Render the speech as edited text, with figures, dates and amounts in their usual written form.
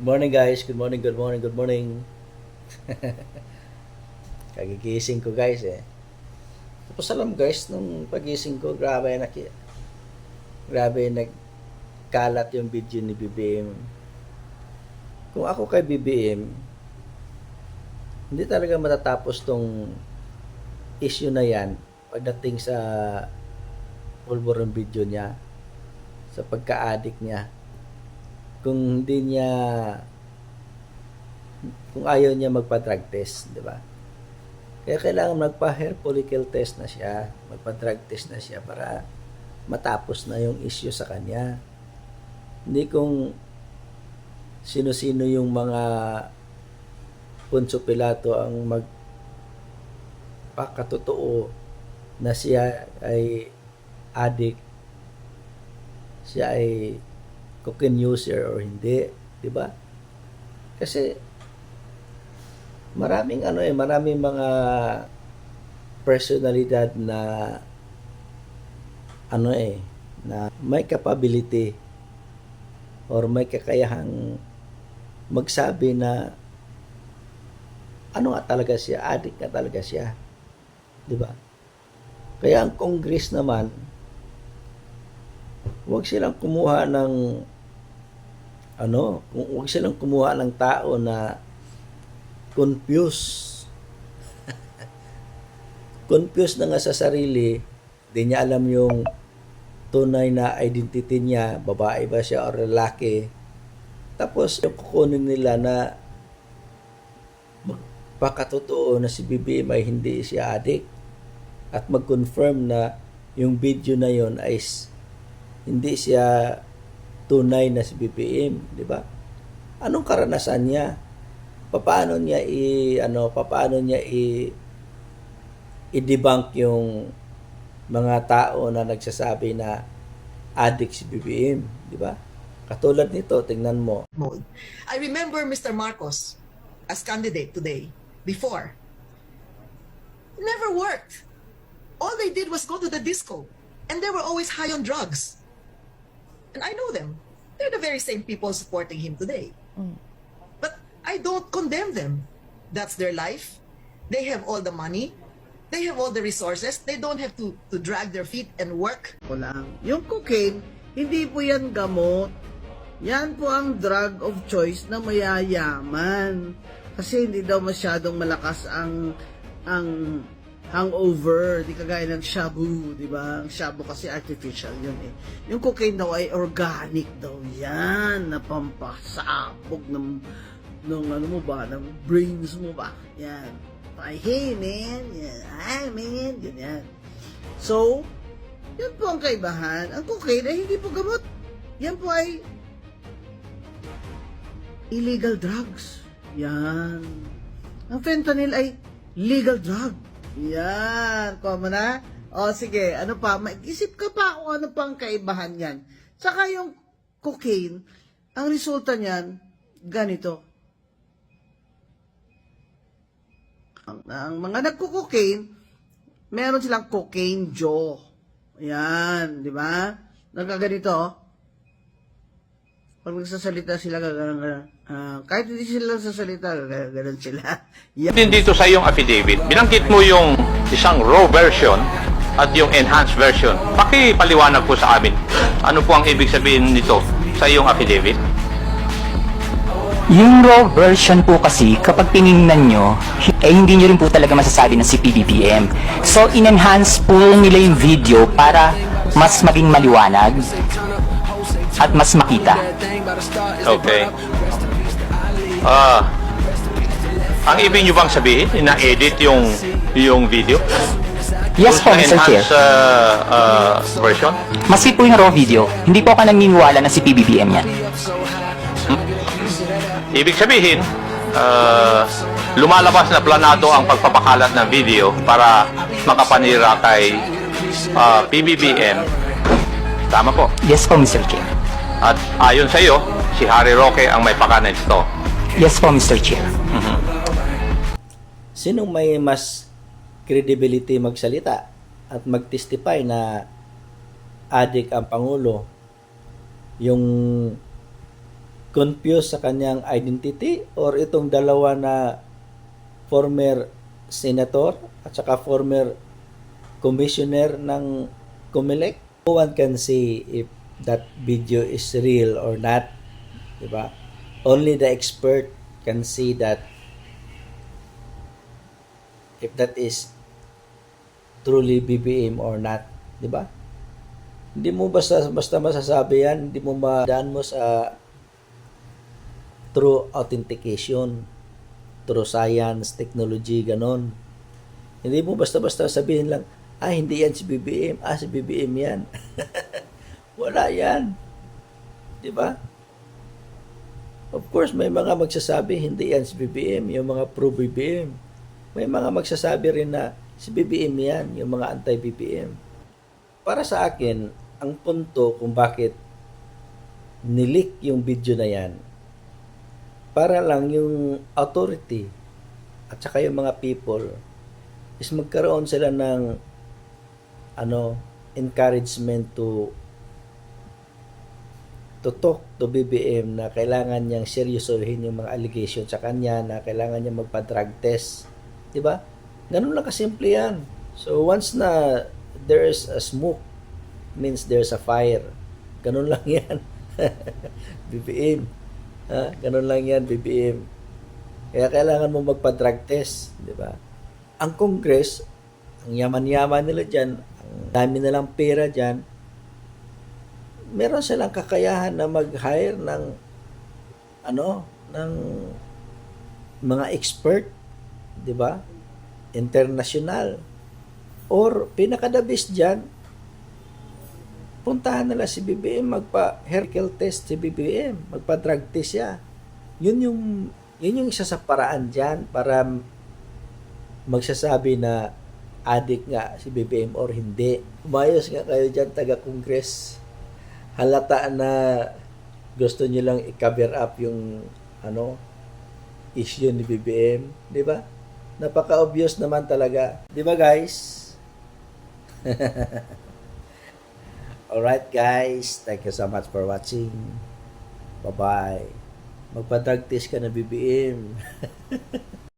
Good morning guys, good morning, good morning, good morning. Kagigising ko guys eh. Tapos alam guys, nung pagising ko, grabe nagkalat yung video ni BBM. Kung ako kay BBM, hindi talaga matatapos tong issue na yan pagdating sa pulburon video niya, sa pagka-addict niya. Kung ayaw niya magpa-drug test, di ba? Kaya kailangan magpa-hair follicle test na siya, magpa-drug test na siya para matapos na yung issue sa kanya. Hindi kung sino-sino yung mga Poncio Pilato ang magpakatotoo na siya ay addict, siya ay cocaine user or hindi, di ba? Kasi maraming mga personalidad na na may capability or may kakayahang magsabi na ano nga talaga siya, addict nga talaga siya. Di ba? Kaya ang Congress naman, huwag silang kumuha ng tao na confused na nga sa sarili, di niya alam yung tunay na identity niya, babae ba siya o lalaki. Tapos yung kukunin nila na magpakatotoo na si BBM ay hindi siya addict at mag-confirm na yung video na yon ay hindi siya tunay na si BBM, di ba? Anong karanasan niya? Paano niya i-debunk yung mga tao na nagsasabi na addict si BBM, di ba? Katulad nito, tingnan mo. I remember Mr. Marcos as candidate today, before. It never worked. All they did was go to the disco, and they were always high on drugs. And I know them. They're the very same people supporting him today. But I don't condemn them. That's their life. They have all the money. They have all the resources. They don't have to drag their feet and work. Yung cocaine, hindi po yan gamot. Yan po ang drug of choice na mayayaman. Kasi hindi daw masyadong malakas ang hangover, di kagaya ng shabu, di ba? Ang shabu kasi artificial yun eh. Yung cocaine daw ay organic daw yan, na pampasabog ng ano mo ba, ng brains mo ba? Yan. Hey man, yan. Hi man, ganyan. So, yun po ang kaibahan. Ang cocaine ay hindi po gamot. Yan po ay illegal drugs. Yan. Ang fentanyl ay legal drug. Yan. Kuha mo na? O, sige. Ano pa? Mag-isip ka pa kung ano pang kaibahan yan. Saka yung cocaine, ang resulta niyan, ganito. Ang mga nagko-cocaine, meron silang cocaine jaw. Yan. Di ba? Nagkaganito. Pag nagsasalita sila, kahit hindi sila sasalita, gano'n sila. Din dito sa iyong affidavit, binanggit mo yung isang raw version at yung enhanced version. Pakipaliwanag po sa amin, ano po ang ibig sabihin nito sa iyong affidavit? Yung raw version po kasi, kapag tinignan nyo, hindi nyo rin po talaga masasabi na si PBBM. So, in-enhance po nila yung video para mas maging maliwanag at mas makita. Okay. Ang ibig nyo bang sabihin, na-edit yung video? Yes po, Mr. Chair. Version? Maski po yung raw video, hindi po ako naniniwala na si PBBM yan. Ibig sabihin, lumalabas na planado ang pagpapakalat ng video para makapanira kay PBBM. Tama po. Yes po, Mr. Chair. At ayon sa iyo, si Harry Roque ang may pakanan nito. Yes po, Mr. Chair. Sinong may mas credibility magsalita at mag-testify na addict ang Pangulo? Yung confused sa kanyang identity, or itong dalawa na former senator at saka former commissioner ng COMELEC? No one can say if that video is real or not, di ba? Only the expert can see that if that is truly BBM or not, di ba? Hindi mo basta masasabi yan, hindi mo madaan mo sa true authentication, true science, technology, ganon. Hindi mo basta-basta sabihin lang, hindi yan si BBM, si BBM yan. Wala yan. Di ba? Of course, may mga magsasabi, hindi yan si BBM, yung mga pro-BBM. May mga magsasabi rin na si BBM yan, yung mga anti-BBM. Para sa akin, ang punto kung bakit nilik yung video na yan, para lang yung authority at saka yung mga people is magkaroon sila ng encouragement to talk to BBM na kailangan niyang seryosohin yung mga allegation sa kanya, na kailangan niya magpa-drug test. Diba? Ganun lang kasimple yan. So once na there is a smoke, means there's a fire. Ganun lang yan. BBM. Ganun lang yan, BBM. Kaya kailangan mo magpa-drug test. Diba? Ang Congress, ang yaman-yaman nila dyan, ang dami nilang pera dyan, meron silang kakayahan na mag-hire ng ng mga expert, 'di ba? International. Or pinakadabis diyan, puntahan nila si BBM, magpa-Herkel test si BBM, magpa-drug test siya. Yun yung isa sa paraan diyan para magsasabi na addict nga si BBM or hindi. Umayos nga kayo diyan, taga-Congress. Halata na gusto niyo lang i-cover up yung issue ni BBM, di ba? Napaka-obvious naman talaga, di ba guys? Alright guys, thank you so much for watching. Bye-bye. Magpa-drug test ka na BBM.